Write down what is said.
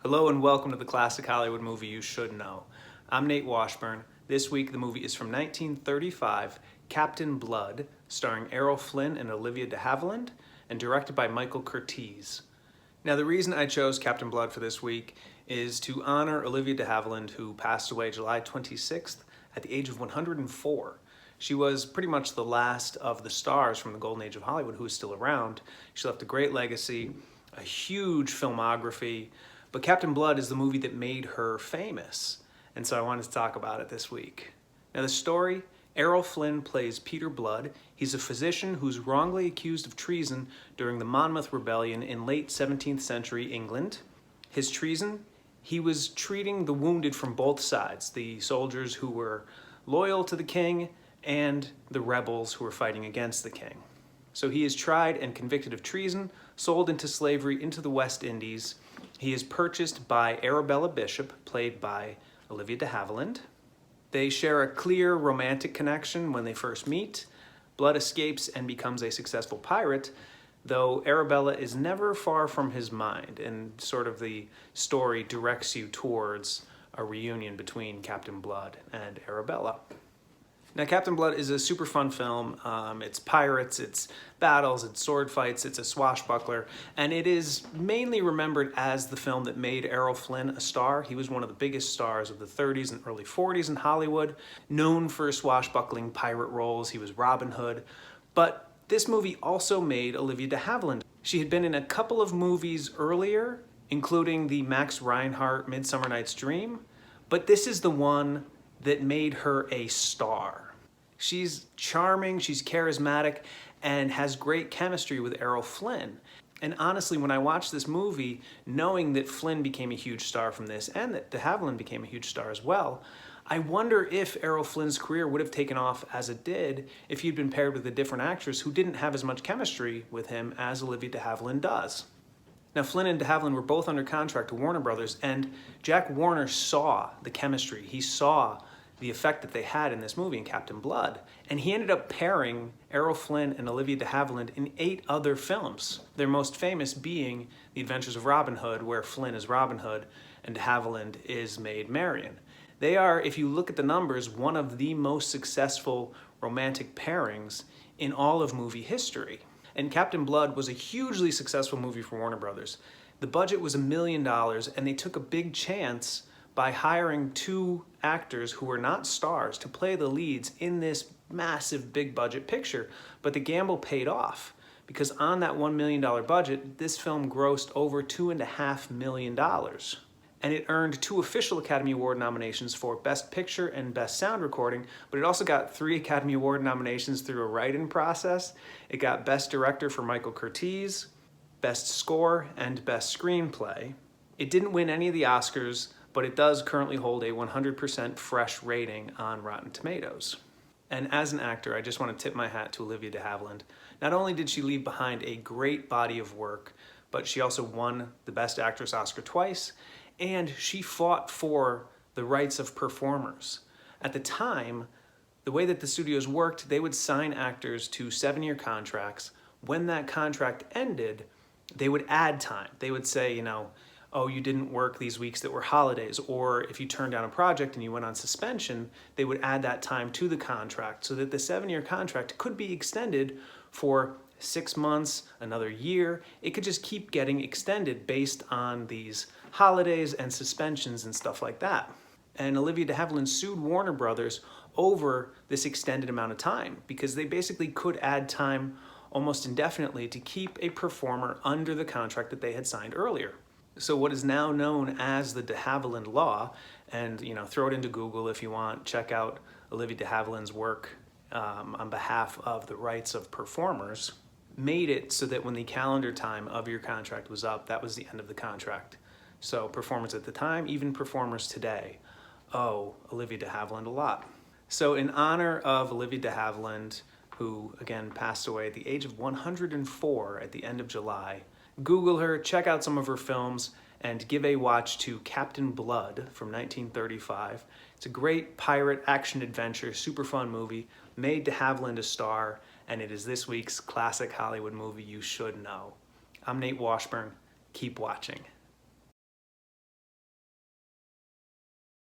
Hello and welcome to the classic Hollywood movie you should know. I'm Nate Washburn. This week the movie is from 1935, Captain Blood, starring Errol Flynn and Olivia de Havilland, and directed by Michael Curtiz. Now the reason I chose Captain Blood for this week is to honor Olivia de Havilland, who passed away July 26th at the age of 104. She was pretty much the last of the stars from the golden age of Hollywood who is still around. She left a great legacy, a huge filmography, but Captain Blood is the movie that made her famous, and so I wanted to talk about it this week. Now the story, Errol Flynn plays Peter Blood. He's a physician who's wrongly accused of treason during the Monmouth Rebellion in late 17th century England. His treason? He was treating the wounded from both sides, the soldiers who were loyal to the king and the rebels who were fighting against the king. So he is tried and convicted of treason, sold into slavery into the West Indies. He is purchased by Arabella Bishop, played by Olivia de Havilland. They share a clear romantic connection when they first meet. Blood escapes and becomes a successful pirate, though Arabella is never far from his mind, and sort of the story directs you towards a reunion between Captain Blood and Arabella. Now, Captain Blood is a super fun film. It's pirates, it's battles, it's sword fights, it's a swashbuckler, and it is mainly remembered as the film that made Errol Flynn a star. He was one of the biggest stars of the 30s and early 40s in Hollywood, known for swashbuckling pirate roles. He was Robin Hood, but this movie also made Olivia de Havilland. She had been in a couple of movies earlier, including the Max Reinhardt Midsummer Night's Dream, but this is the one that made her a star. She's charming, she's charismatic, and has great chemistry with Errol Flynn. And honestly, when I watched this movie, knowing that Flynn became a huge star from this, and that de Havilland became a huge star as well, I wonder if Errol Flynn's career would have taken off as it did if he'd been paired with a different actress who didn't have as much chemistry with him as Olivia de Havilland does. Now, Flynn and de Havilland were both under contract to Warner Brothers, and Jack Warner saw the chemistry. He saw the effect that they had in this movie in Captain Blood. And he ended up pairing Errol Flynn and Olivia de Havilland in 8 other films, their most famous being The Adventures of Robin Hood, where Flynn is Robin Hood and de Havilland is Maid Marian. They are, if you look at the numbers, one of the most successful romantic pairings in all of movie history. And Captain Blood was a hugely successful movie for Warner Brothers. The budget was $1 million, and they took a big chance by hiring 2 actors who were not stars to play the leads in this massive big budget picture. But the gamble paid off, because on that $1 million budget, this film grossed over $2.5 million. And it earned 2 official Academy Award nominations for Best Picture and Best Sound Recording, but it also got 3 Academy Award nominations through a write-in process. It got Best Director for Michael Curtiz, Best Score, and Best Screenplay. It didn't win any of the Oscars, but it does currently hold a 100% fresh rating on Rotten Tomatoes. And as an actor, I just want to tip my hat to Olivia de Havilland. Not only did she leave behind a great body of work, but she also won the Best Actress Oscar twice, and she fought for the rights of performers. At the time, the way that the studios worked, they would sign actors to 7-year contracts. When that contract ended, they would add time. They would say, oh, you didn't work these weeks that were holidays, or if you turned down a project and you went on suspension, they would add that time to the contract so that the 7-year contract could be extended for 6 months, another year. It could just keep getting extended based on these holidays and suspensions and stuff like that. And Olivia de Havilland sued Warner Brothers over this extended amount of time, because they basically could add time almost indefinitely to keep a performer under the contract that they had signed earlier. So what is now known as the de Havilland Law, and throw it into Google if you want, check out Olivia de Havilland's work on behalf of the rights of performers, made it so that when the calendar time of your contract was up, that was the end of the contract. So performers at the time, even performers today, owe Olivia de Havilland a lot. So in honor of Olivia de Havilland, who again passed away at the age of 104 at the end of July, Google her, check out some of her films, and give a watch to Captain Blood from 1935. It's a great pirate action-adventure, super fun movie, made de Havilland a star, and it is this week's classic Hollywood movie you should know. I'm Nate Washburn. Keep watching.